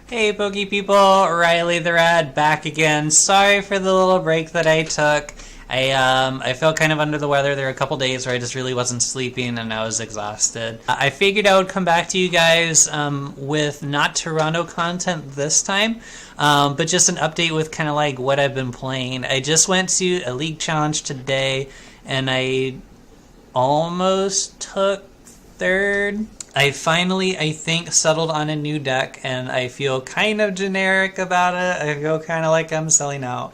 Hey Pokey people, Riley the Rad back again. Sorry for the little break that I took. I felt kind of under the weather. There were a couple days where I just really wasn't sleeping and I was exhausted. I figured I would come back to you guys with not Toronto content this time, but just an update with kind of like what I've been playing. I just went to a league challenge today and I almost took third. I finally, I think, settled on a new deck, and I feel kind of generic about it. I feel kind of like I'm selling out.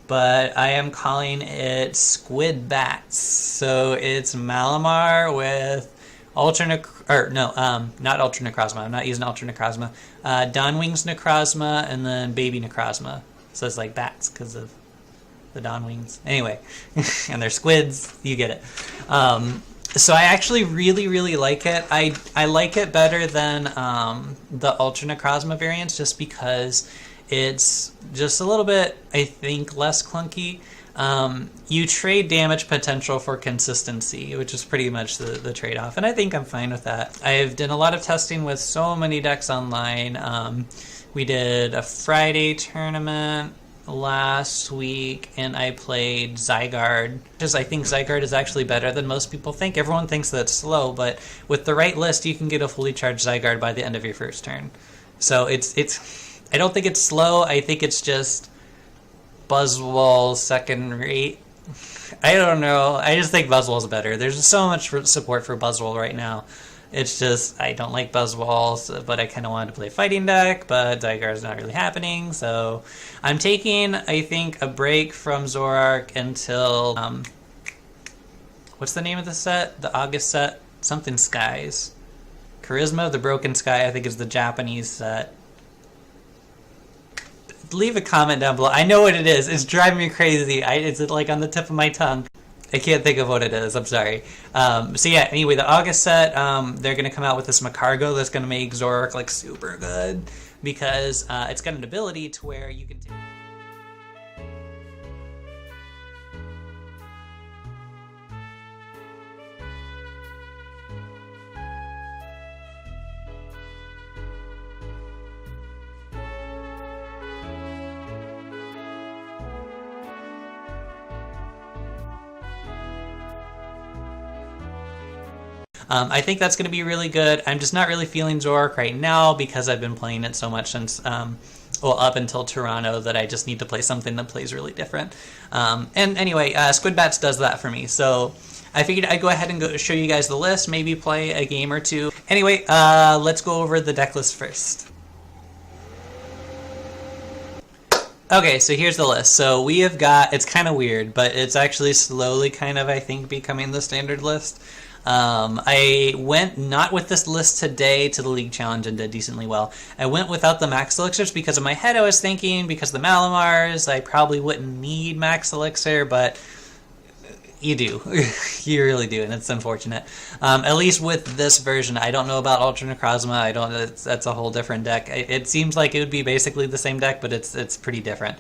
But I am calling it SquidBats. So it's Malamar with not Ultra Necrozma. I'm not using Ultra Necrozma. Dawn Wings Necrozma, and then Baby Necrozma. So it's like bats because of the Dawn Wings. Anyway, and they're squids. You get it. So I actually really like it. I like it better than the Ultra Necrozma variants just because it's just a little bit, I think, less clunky. You trade damage potential for consistency, which is pretty much the trade-off, and I think I'm fine with that. I've done a lot of testing with so many decks online. We did a Friday tournament last week and I played Zygarde because I think Zygarde is actually better than most people think. Everyone thinks that it's slow, but with the right list you can get a fully charged Zygarde by the end of your first turn. So it's I don't think it's slow. I think it's just Buzzwole second rate. I don't know. I just think Buzzwole's better. There's just so much support for Buzzwole right now. It's just, I don't like Buzzwole, but I kind of wanted to play fighting deck, but Zygarde's not really happening, so I'm taking, I think, a break from Zoroark until, what's the name of the set? The August set? Something Skies. Charisma of the Broken Sky, I think, is the Japanese set. Leave a comment down below. I know what it is. It's driving me crazy. It's like on the tip of my tongue. I can't think of what it is. I'm sorry. So yeah, anyway, the August set, they're going to come out with this Macargo that's going to make Zoroark like super good because it's got an ability to where you can take... I think that's going to be really good. I'm just not really feeling Zoroark right now because I've been playing it so much since, up until Toronto that I just need to play something that plays really different. And anyway, SquidBats does that for me. So I figured I'd go ahead and show you guys the list, maybe play a game or two. Anyway, let's go over the deck list first. Okay, so here's the list. So we have got, it's kind of weird, but it's actually slowly kind of, I think, becoming the standard list. I went not with this list today to the League Challenge and did decently well. I went without the Max Elixirs because in my head I was thinking because the Malamars I probably wouldn't need Max Elixir, but you do. You really do, and it's unfortunate. At least with this version. I don't know about Ultra Necrozma. That's a whole different deck. It seems like it would be basically the same deck, but it's pretty different.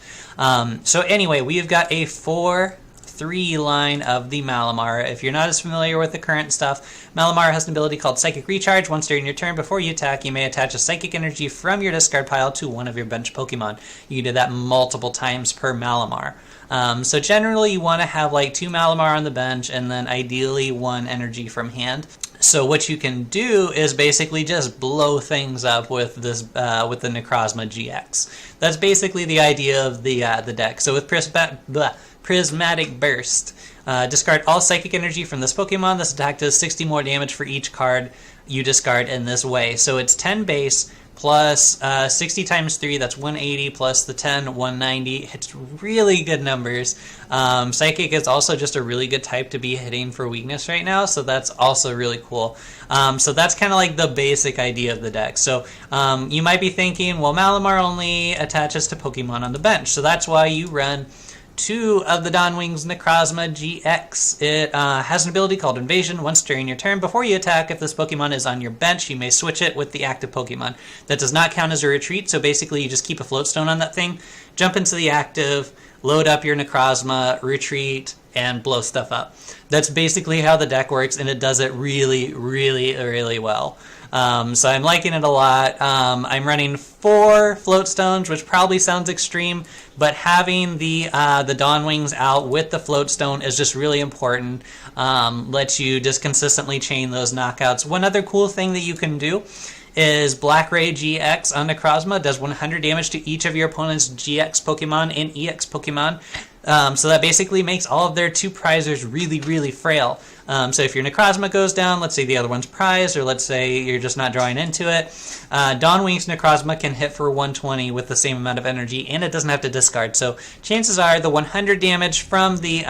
So anyway, we've got a 4-3 line of the Malamar. If you're not as familiar with the current stuff, Malamar has an ability called Psychic Recharge. Once during your turn, before you attack, you may attach a psychic energy from your discard pile to one of your bench Pokemon. You can do that multiple times per Malamar. So generally you want to have like 2 Malamar on the bench and then ideally 1 energy from hand. So what you can do is basically just blow things up with this with the Necrozma GX. That's basically the idea of the deck. So with Prismatic Burst, discard all psychic energy from this Pokemon. This attack does 60 more damage for each card you discard in this way. So it's 10 base plus 60 times 3, that's 180, plus the 10, 190. It's really good numbers. Psychic is also just a really good type to be hitting for weakness right now, so that's also really cool. So that's kind of like the basic idea of the deck. So you might be thinking, well, Malamar only attaches to Pokemon on the bench, so that's why you run 2 of the Dawn Wings Necrozma GX. It has an ability called Invasion. Once during your turn, before you attack, if this Pokemon is on your bench, you may switch it with the active Pokemon. That does not count as a retreat, so basically you just keep a floatstone on that thing, jump into the active, load up your Necrozma, retreat, and blow stuff up. That's basically how the deck works, and it does it really well. So I'm liking it a lot. I'm running 4 float stones, which probably sounds extreme, but having the Dawn Wings out with the float stone is just really important. Lets you just consistently chain those knockouts. One other cool thing that you can do is Black Ray GX on Necrozma does 100 damage to each of your opponent's GX Pokemon and EX Pokemon. So that basically makes all of their 2 prizers really, really frail. So if your Necrozma goes down, let's say the other one's prized, or let's say you're just not drawing into it, Dawn Wings Necrozma can hit for 120 with the same amount of energy, and it doesn't have to discard. So chances are the 100 damage from the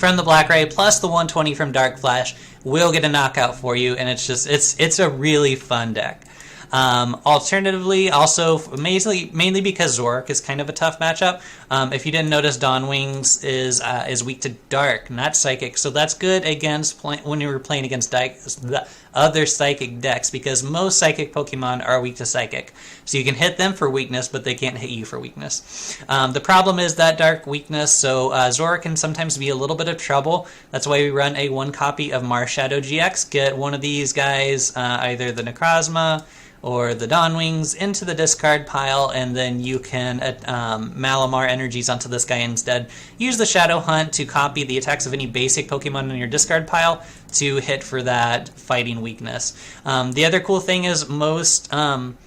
Black Ray plus the 120 from Dark Flash will get a knockout for you, and it's a really fun deck. Alternatively, also mainly because Zoroark is kind of a tough matchup. If you didn't notice, Dawn Wings is weak to Dark, not Psychic, so that's good against when you were playing against the other Psychic decks, because most Psychic Pokemon are weak to Psychic. So you can hit them for weakness, but they can't hit you for weakness. The problem is that Dark weakness, so Zoroark can sometimes be a little bit of trouble. That's why we run a 1 copy of Marshadow GX. Get one of these guys, either the Necrozma or the Dawn Wings, into the discard pile, and then you can Malamar energies onto this guy instead. Use the Shadow Hunt to copy the attacks of any basic Pokemon in your discard pile to hit for that fighting weakness. The other cool thing is some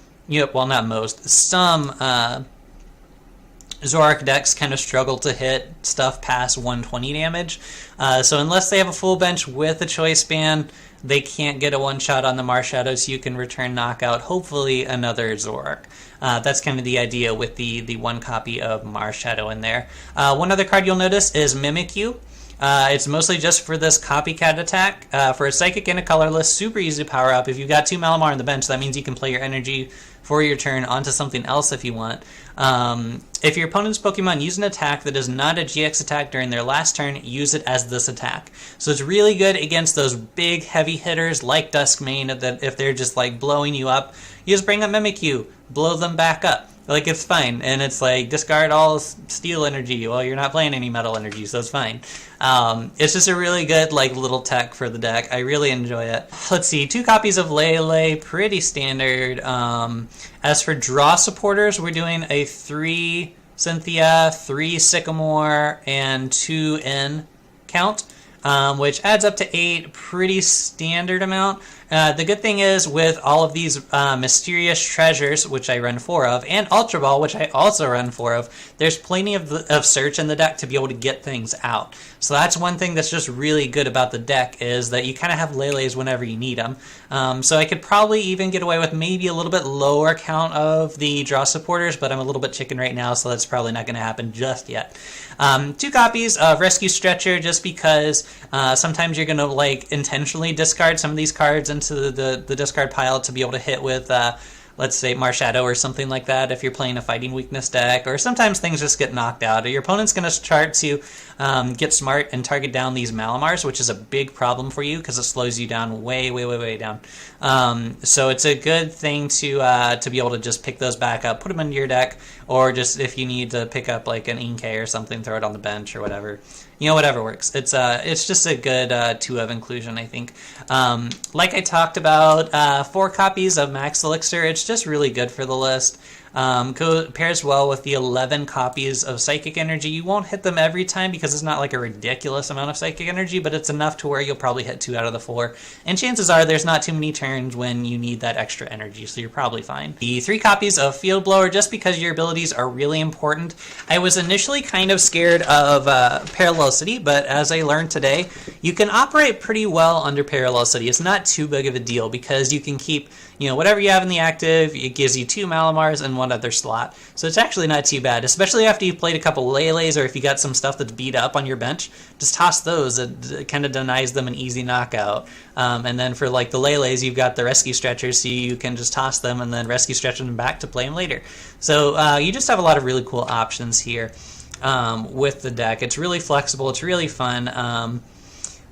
Zoroark decks kind of struggle to hit stuff past 120 damage. So unless they have a full bench with a choice band, they can't get a one-shot on the Marshadow, so you can return knockout, hopefully another Zoroark. That's kind of the idea with the 1 copy of Marshadow in there. One other card you'll notice is Mimikyu. It's mostly just for this copycat attack. For a Psychic and a Colorless, super easy to power up. If you've got 2 Malamar on the bench, that means you can play your energy for your turn onto something else if you want. If your opponent's Pokemon use an attack that is not a GX attack during their last turn, use it as this attack. So it's really good against those big heavy hitters like Duskmane, that if they're just like blowing you up, you just bring up Mimikyu, blow them back up. Like, it's fine, and it's like, discard all steel energy. Well, you're not playing any metal energy, so it's fine. It's just a really good, like, little tech for the deck. I really enjoy it. Let's see, 2 copies of Lele, pretty standard. As for draw supporters, we're doing a 3 Cynthia, 3 Sycamore, and 2 N count, which adds up to 8, pretty standard amount. The good thing is, with all of these mysterious treasures, which I run 4 of, and Ultra Ball, which I also run 4 of, there's plenty of search in the deck to be able to get things out. So that's one thing that's just really good about the deck, is that you kind of have Lele's whenever you need them. So I could probably even get away with maybe a little bit lower count of the draw supporters, but I'm a little bit chicken right now, so that's probably not going to happen just yet. 2 copies of Rescue Stretcher, just because sometimes you're going to like intentionally discard some of these cards into the discard pile to be able to hit with let's say Marshadow or something like that if you're playing a fighting weakness deck, or sometimes things just get knocked out. Or your opponent's going to start to get smart and target down these Malamars, which is a big problem for you because it slows you down way down. So it's a good thing to be able to just pick those back up, put them into your deck, or just if you need to pick up like an Inkay or something, throw it on the bench or whatever. You know, whatever works. It's just a good 2 of inclusion, I think. Like I talked about, 4 copies of Max Elixir. It's just really good for the list. Pairs well with the 11 copies of Psychic Energy. You won't hit them every time because it's not like a ridiculous amount of Psychic Energy, but it's enough to where you'll probably hit 2 out of the 4. And chances are there's not too many turns when you need that extra energy, so you're probably fine. The 3 copies of Field Blower, just because your abilities are really important. I was initially kind of scared of Parallel City, but as I learned today, you can operate pretty well under Parallel City. It's not too big of a deal because you can keep, you know, whatever you have in the active. It gives you 2 Malamars and 1 other slot, so it's actually not too bad, especially after you've played a couple Lele's, or if you got some stuff that's beat up on your bench, just toss those. It kind of denies them an easy knockout. And then for like the Lele's, you've got the Rescue Stretchers, so you can just toss them and then Rescue Stretch them back to play them later. So you just have a lot of really cool options here with the deck. It's really flexible, it's really fun.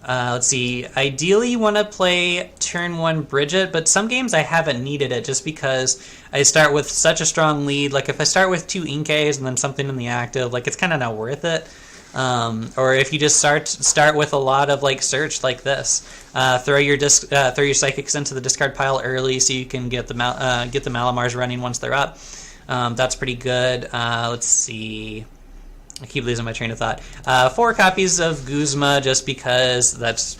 Let's see, ideally you want to play turn 1 Bridget, but some games I haven't needed it just because I start with such a strong lead. Like if I start with 2 Inkays and then something in the active, like it's kind of not worth it. Or if you just start with a lot of like search like this, throw your psychics into the discard pile early so you can get the Malamars running once they're up. That's pretty good. Let's see. I keep losing my train of thought. 4 copies of Guzma just because that's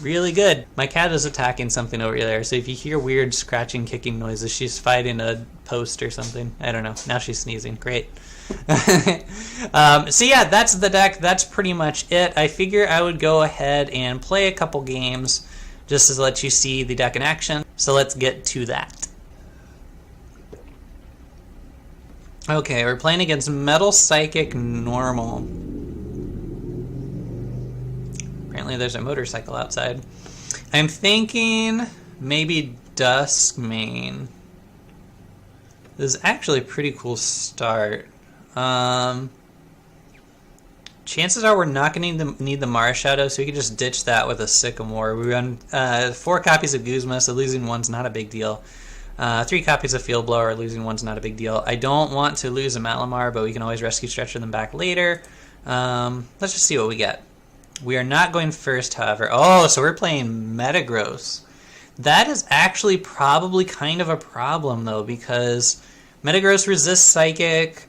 really good. My cat is attacking something over there, so if you hear weird scratching, kicking noises, she's fighting a post or something. I don't know. Now she's sneezing. Great. So yeah, that's the deck. That's pretty much it. I figure I would go ahead and play a couple games just to let you see the deck in action. So let's get to that. Okay, we're playing against Metal Psychic Normal. Apparently there's a motorcycle outside. I'm thinking maybe Duskmane. This is actually a pretty cool start. Chances are we're not going to need the Mara Shadow, so we can just ditch that with a Sycamore. We run 4 copies of Guzma, so losing 1's not a big deal. 3 copies of Field Blower, losing 1's not a big deal. I don't want to lose a Malamar, but we can always Rescue Stretcher them back later. Let's just see what we get. We are not going first, however. Oh, so we're playing Metagross. That is actually probably kind of a problem, though, because Metagross resists Psychic.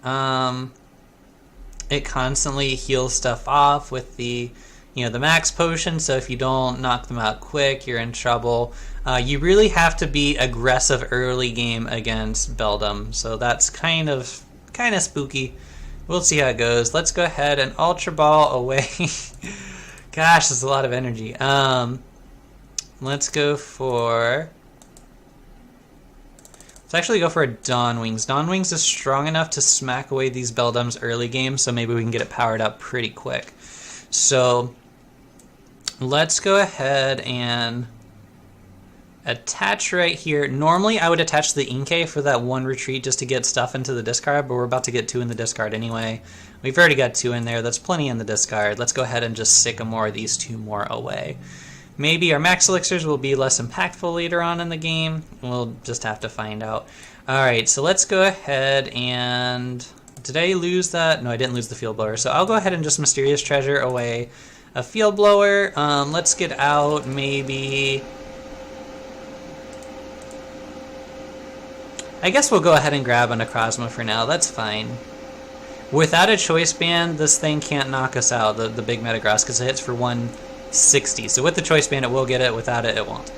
It constantly heals stuff off with the Max Potion, so if you don't knock them out quick, you're in trouble. You really have to be aggressive early game against Beldum, so that's kind of spooky. We'll see how it goes. Let's go ahead and Ultra Ball away. Gosh, that's a lot of energy. Let's go for... Let's actually go for a Dawn Wings. Dawn Wings is strong enough to smack away these Beldums early game, so maybe we can get it powered up pretty quick. So let's go ahead and attach right here. Normally I would attach the Inkay for that 1 retreat just to get stuff into the discard, but we're about to get 2 in the discard anyway. We've already got 2 in there. That's plenty in the discard. Let's go ahead and just Sycamore these 2 more away. Maybe our Max Elixirs will be less impactful later on in the game. We'll just have to find out. Alright, so let's go ahead and... Did I lose that? No, I didn't lose the Field Blower. So I'll go ahead and just Mysterious Treasure away a Field Blower. Let's get out maybe... I guess we'll go ahead and grab a Necrozma for now. That's fine. Without a Choice Band, this thing can't knock us out, the big Metagross, because it hits for 160. So with the Choice Band, it will get it. Without it, it won't.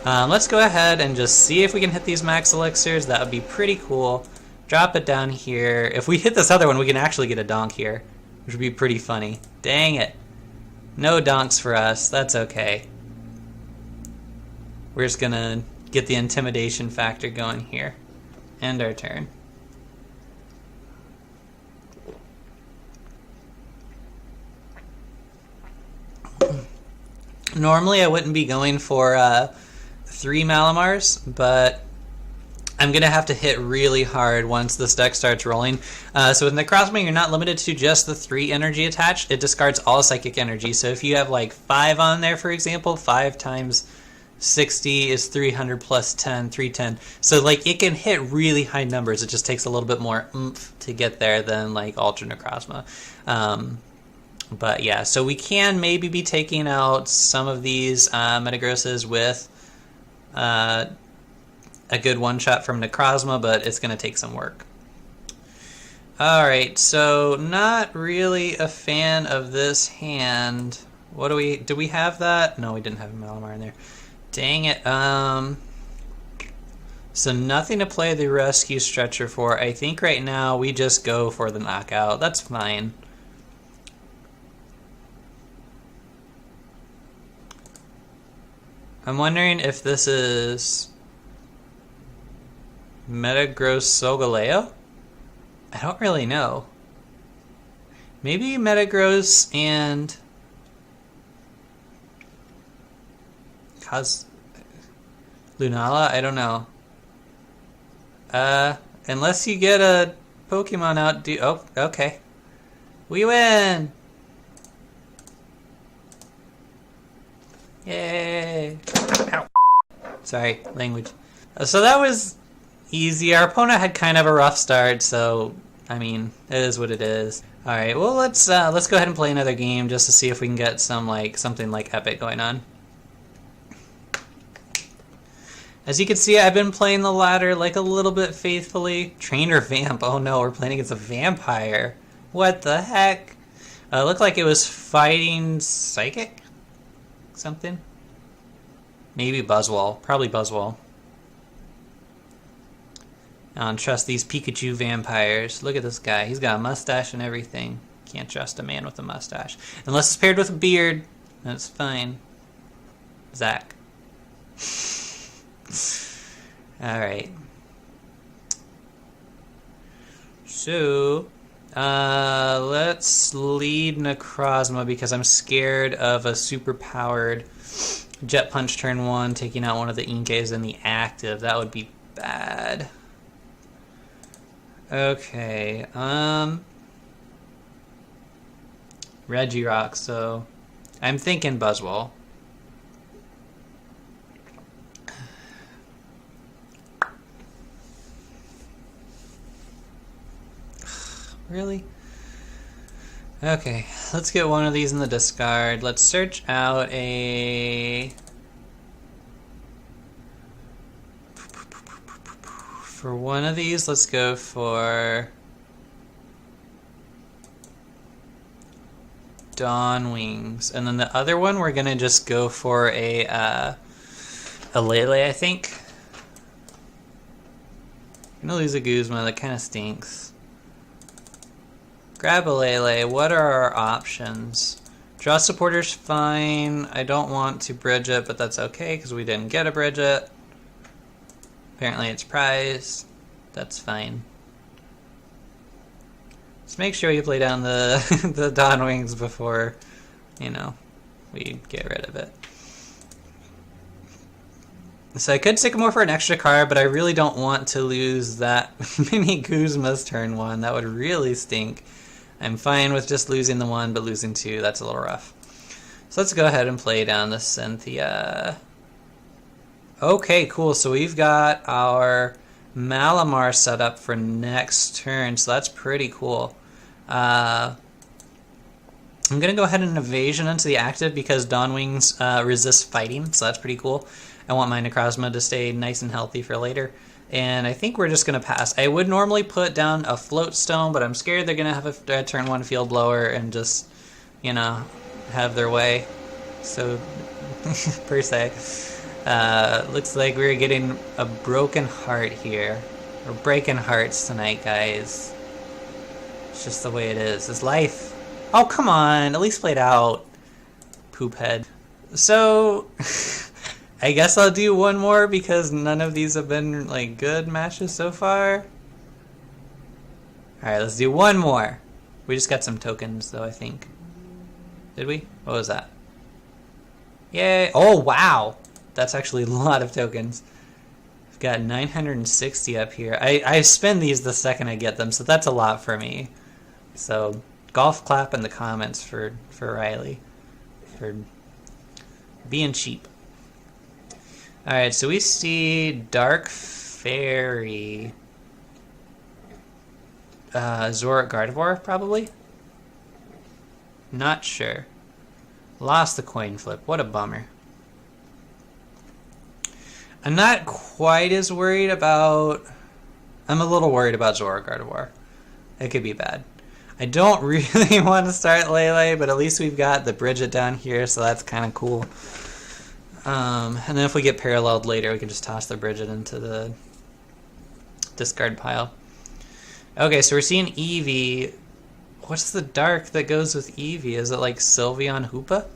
Let's go ahead and just see if we can hit these Max Elixirs. That would be pretty cool. Drop it down here. If we hit this other one, we can actually get a Donk here, which would be pretty funny. Dang it. No Donks for us. That's okay. We're just going to get the intimidation factor going here. End our turn. Normally I wouldn't be going for 3 Malamars, but I'm going to have to hit really hard once this deck starts rolling. So with Necrozma, you're not limited to just the 3 energy attached. It discards all psychic energy. So if you have like 5 on there, for example, 5 times 60 is 300 plus 10, 310. So like it can hit really high numbers. It just takes a little bit more oomph to get there than like Ultra Necrozma. But yeah, so we can maybe be taking out some of these Metagrosses with a good one-shot from Necrozma, but it's going to take some work. Alright, so not really a fan of this hand. What do we have that? No, we didn't have a Malamar in there. Dang it. So nothing to play the Rescue Stretcher for. I think right now we just go for the knockout. That's fine. I'm wondering if this is Metagross Solgaleo? I don't really know. Maybe Metagross and Lunala? I don't know. Unless you get a Pokemon out, oh, okay. We win! Yay! Ow. Sorry, language. So that was easy. Our opponent had kind of a rough start, so, I mean, it is what it is. All right, well let's go ahead and play another game just to see if we can get some something like epic going on. As you can see, I've been playing the ladder like a little bit faithfully. Trainer Vamp. Oh no, we're playing against a vampire. What the heck? Looked like it was fighting Psychic? Something? Maybe Buzzwole. Probably Buzzwole. I don't trust these Pikachu vampires. Look at this guy. He's got a mustache and everything. Can't trust a man with a mustache. Unless it's paired with a beard. That's fine. Zach. Alright. So, let's lead Necrozma because I'm scared of a super powered Jet Punch turn 1 taking out one of the Inkays in the active. That would be bad. Okay, Regirock, so I'm thinking Buzzwole. Really? Okay, let's get one of these in the discard. Let's search out a... For one of these, let's go for Dawn Wings. And then the other one, we're gonna just go for a Lele, I think. I'm gonna lose a Guzma, that kind of stinks. Grab a Lele. What are our options? Draw Supporter's fine. I don't want to bridge it, but that's okay because we didn't get a bridge it. Apparently it's prize. That's fine. Let's make sure we play down the the Dawn Wings before, you know, we get rid of it. So I could Sycamore for an extra card, but I really don't want to lose that many Guzmas turn 1. That would really stink. I'm fine with just losing the 1, but losing 2, that's a little rough. So let's go ahead and play down the Cynthia. Okay, cool. So we've got our Malamar set up for next turn, so that's pretty cool. I'm going to go ahead and Evasion into the active because Dawn Wings resists fighting, so that's pretty cool. I want my Necrozma to stay nice and healthy for later. And I think we're just going to pass. I would normally put down a Float Stone, but I'm scared they're going to have a turn 1 Field Blower and just, you know, have their way. So, per se. Looks like we're getting a broken heart here. We're breaking hearts tonight, guys. It's just the way it is. It's life. Oh, come on. At least play it out. Poop head. So, I guess I'll do one more because none of these have been, like, good matches so far. Alright, let's do one more. We just got some tokens, though, I think. Did we? What was that? Yay. Oh, wow. That's actually a lot of tokens. I've got 960 up here. I spend these the second I get them, so that's a lot for me. So, golf clap in the comments for Riley. For being cheap. Alright, so we see Dark Fairy. Zoroark Gardevoir, probably? Not sure. Lost the coin flip. What a bummer. I'm not quite as worried about... I'm a little worried about Zoroark Gardevoir. It could be bad. I don't really want to start Lele, but at least we've got the Bridget down here, so that's kind of cool. And then if we get paralleled later, we can just toss the Bridget into the discard pile. Okay, so we're seeing Eevee. What's the dark that goes with Eevee? Is it like Sylveon Hoopa?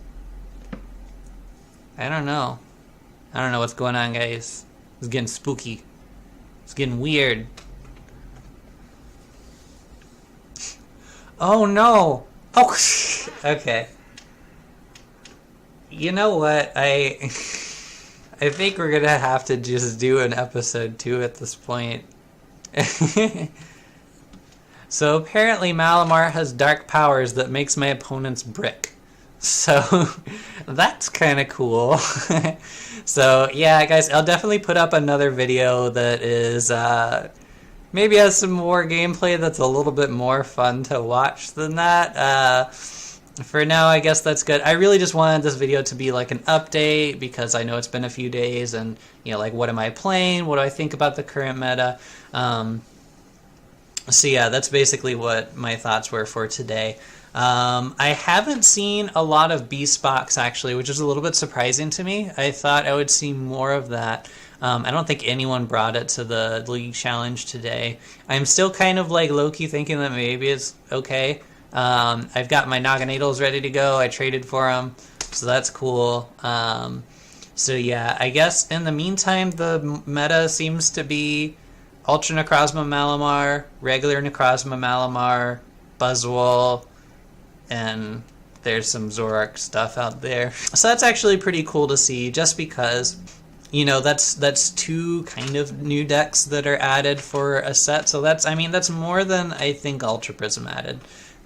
I don't know. I don't know what's going on, guys. It's getting spooky. It's getting weird. Oh no! Oh, okay. You know what? I think we're gonna have to just do an episode 2 at this point. So apparently Malamar has dark powers that makes my opponents brick. So that's kind of cool. So yeah, guys, I'll definitely put up another video that is maybe has some more gameplay that's a little bit more fun to watch than that. For now, I guess that's good. I really just wanted this video to be like an update because I know it's been a few days and, you know, like what am I playing? What do I think about the current meta? So yeah, that's basically what my thoughts were for today. I haven't seen a lot of Beast Box actually, which is a little bit surprising to me. I thought I would see more of that. I don't think anyone brought it to the League Challenge today. I'm still kind of like low-key thinking that maybe it's okay. I've got my Naganadals ready to go. I traded for them, so that's cool. So yeah, I guess in the meantime, the meta seems to be Ultra Necrozma Malamar, regular Necrozma Malamar, Buzzwole, and there's some Zoroark stuff out there. So that's actually pretty cool to see, just because, you know, that's two kind of new decks that are added for a set. So that's, I mean, that's more than I think Ultra Prism added.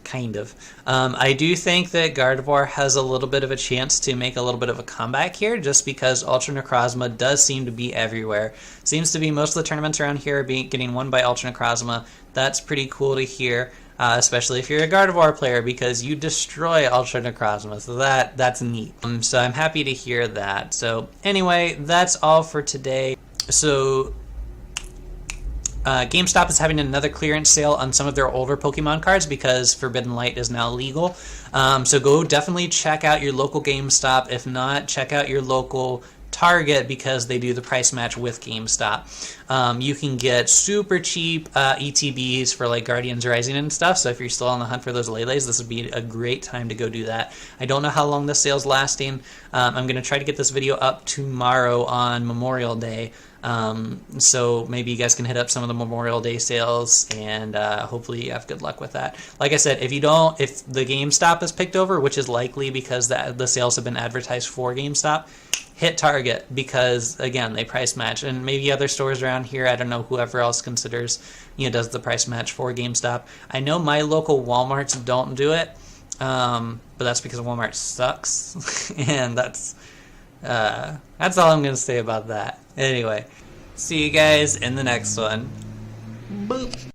Kind of. I do think that Gardevoir has a little bit of a chance to make a little bit of a comeback here, just because Ultra Necrozma does seem to be everywhere. Seems to be most of the tournaments around here are getting won by Ultra Necrozma. That's pretty cool to hear, especially if you're a Gardevoir player, because you destroy Ultra Necrozma, so that's neat. So I'm happy to hear that. So anyway, that's all for today. So GameStop is having another clearance sale on some of their older Pokemon cards because Forbidden Light is now legal. So go definitely check out your local GameStop. If not, check out your local Target because they do the price match with GameStop. You can get super cheap ETBs for like Guardians Rising and stuff. So if you're still on the hunt for those Lele's, this would be a great time to go do that. I don't know how long this sale's lasting. I'm going to try to get this video up tomorrow on Memorial Day. So maybe you guys can hit up some of the Memorial Day sales, and hopefully you have good luck with that. Like I said, if the GameStop is picked over, which is likely because the sales have been advertised for GameStop, hit Target because, again, they price match. And maybe other stores around here, I don't know, whoever else considers, you know, does the price match for GameStop. I know my local Walmarts don't do it, but that's because Walmart sucks. And that's all I'm going to say about that. Anyway, see you guys in the next one. Boop.